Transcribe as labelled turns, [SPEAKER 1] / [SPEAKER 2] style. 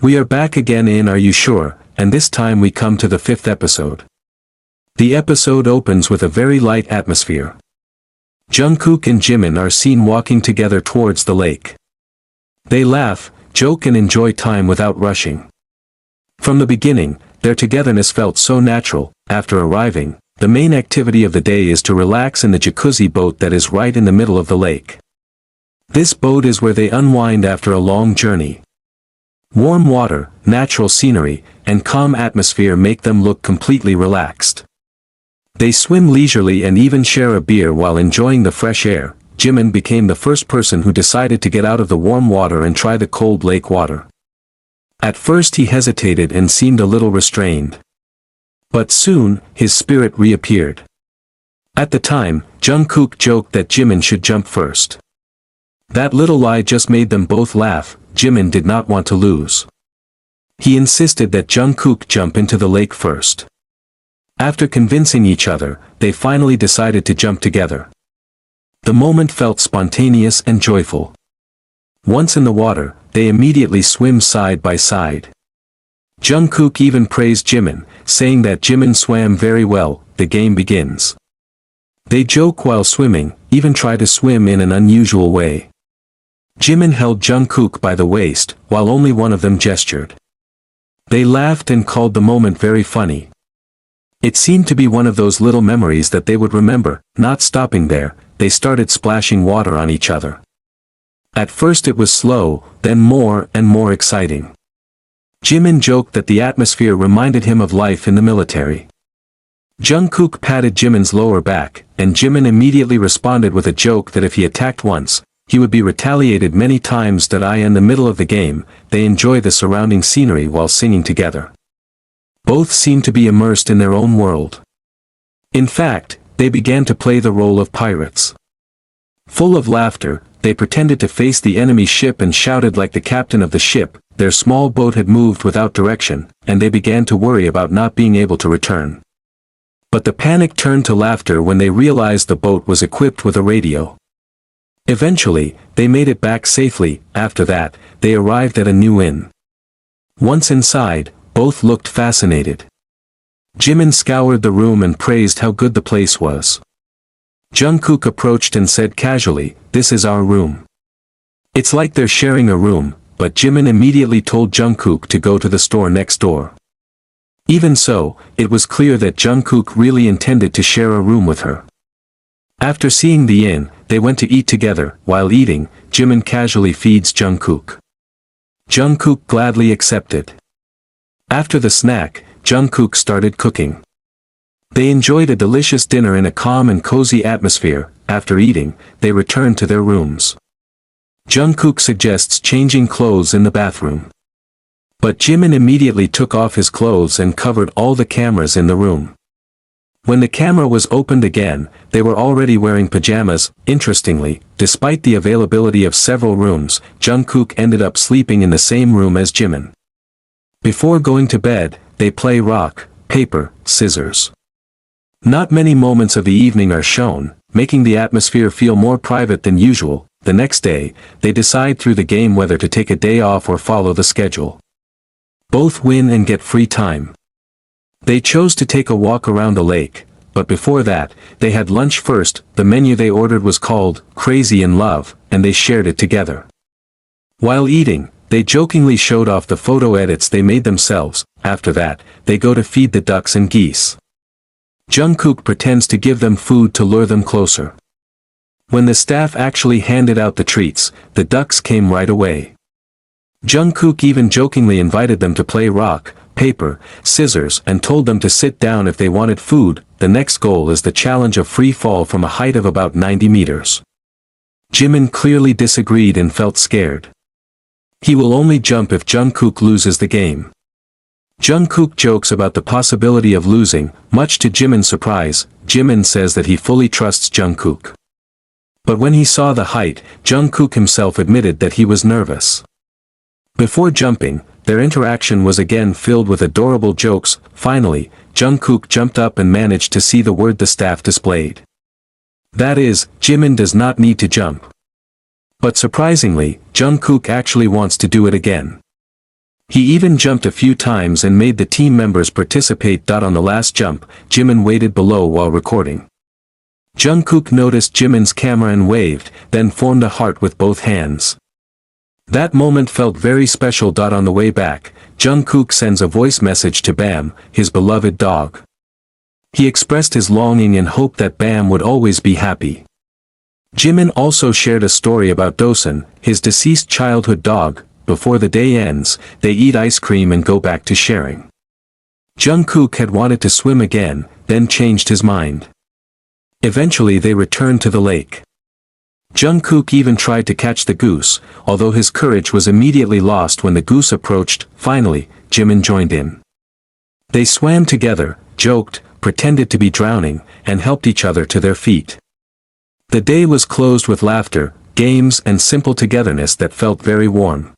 [SPEAKER 1] We are back again in Are You Sure, and this time we come to the 5th episode. The episode opens with a very light atmosphere. Jungkook and Jimin are seen walking together towards the lake. They laugh, joke and enjoy time without rushing. From the beginning, their togetherness felt so natural. After arriving, the main activity of the day is to relax in the Jacuzzi boat that is right in the middle of the lake. This boat is where they unwind after a long journey. Warm water, natural scenery, and calm atmosphere make them look completely relaxed. They swim leisurely and even share a beer while enjoying the fresh air. Jimin became the first person who decided to get out of the warm water and try the cold lake water. At first he hesitated and seemed a little restrained. But soon, his spirit reappeared. At the time, Jungkook joked that Jimin should jump first. That little lie just made them both laugh. Jimin did not want to lose. He insisted that Jungkook jump into the lake first. After convincing each other, they finally decided to jump together. The moment felt spontaneous and joyful. Once in the water, they immediately swim side by side. Jungkook even praised Jimin, saying that Jimin swam very well. The game begins. They joke while swimming, even try to swim in an unusual way. Jimin held Jungkook by the waist, while only one of them gestured. They laughed and called the moment very funny. It seemed to be one of those little memories that they would remember. Not stopping there, they started splashing water on each other. At first it was slow, then more and more exciting. Jimin joked that the atmosphere reminded him of life in the military. Jungkook patted Jimin's lower back, and Jimin immediately responded with a joke that if he attacked once, he would be retaliated many times. In the middle of the game, they enjoy the surrounding scenery while singing together. Both seemed to be immersed in their own world. In fact, they began to play the role of pirates. Full of laughter, they pretended to face the enemy ship and shouted like the captain of the ship. Their small boat had moved without direction, and they began to worry about not being able to return. But the panic turned to laughter when they realized the boat was equipped with a radio. Eventually, they made it back safely. After that, they arrived at a new inn. Once inside, both looked fascinated. Jimin scoured the room and praised how good the place was. Jungkook approached and said casually, "This is our room." It's like they're sharing a room, but Jimin immediately told Jungkook to go to the store next door. Even so, it was clear that Jungkook really intended to share a room with her. After seeing the inn, they went to eat together. While eating, Jimin casually feeds Jungkook. Jungkook gladly accepted. After the snack, Jungkook started cooking. They enjoyed a delicious dinner in a calm and cozy atmosphere. After eating, they returned to their rooms. Jungkook suggests changing clothes in the bathroom. But Jimin immediately took off his clothes and covered all the cameras in the room. When the camera was opened again, they were already wearing pajamas. Interestingly, despite the availability of several rooms, Jungkook ended up sleeping in the same room as Jimin. Before going to bed, they play rock, paper, scissors. Not many moments of the evening are shown, making the atmosphere feel more private than usual. The next day, they decide through the game whether to take a day off or follow the schedule. Both win and get free time. They chose to take a walk around the lake, but before that, they had lunch first. The menu they ordered was called Crazy in Love, and they shared it together. While eating, they jokingly showed off the photo edits they made themselves. After that, they go to feed the ducks and geese. Jungkook pretends to give them food to lure them closer. When the staff actually handed out the treats, the ducks came right away. Jungkook even jokingly invited them to play rock, paper, scissors and told them to sit down if they wanted food. The next goal is the challenge of free fall from a height of about 90 meters. Jimin clearly disagreed and felt scared. He will only jump if Jungkook loses the game. Jungkook jokes about the possibility of losing. Much to Jimin's surprise, Jimin says that he fully trusts Jungkook. But when he saw the height, Jungkook himself admitted that he was nervous. Before jumping, their interaction was again filled with adorable jokes. Finally, Jungkook jumped up and managed to see the word the staff displayed. That is, Jimin does not need to jump. But surprisingly, Jungkook actually wants to do it again. He even jumped a few times and made the team members participate. On the last jump, Jimin waited below while recording. Jungkook noticed Jimin's camera and waved, then formed a heart with both hands. That moment felt very special. On the way back, Jungkook sends a voice message to Bam, his beloved dog. He expressed his longing and hoped that Bam would always be happy. Jimin also shared a story about Dosun, his deceased childhood dog. Before the day ends, they eat ice cream and go back to sharing. Jungkook had wanted to swim again, then changed his mind. Eventually they returned to the lake. Jungkook even tried to catch the goose, although his courage was immediately lost when the goose approached. Finally, Jimin joined in. They swam together, joked, pretended to be drowning, and helped each other to their feet. The day was closed with laughter, games and simple togetherness that felt very warm.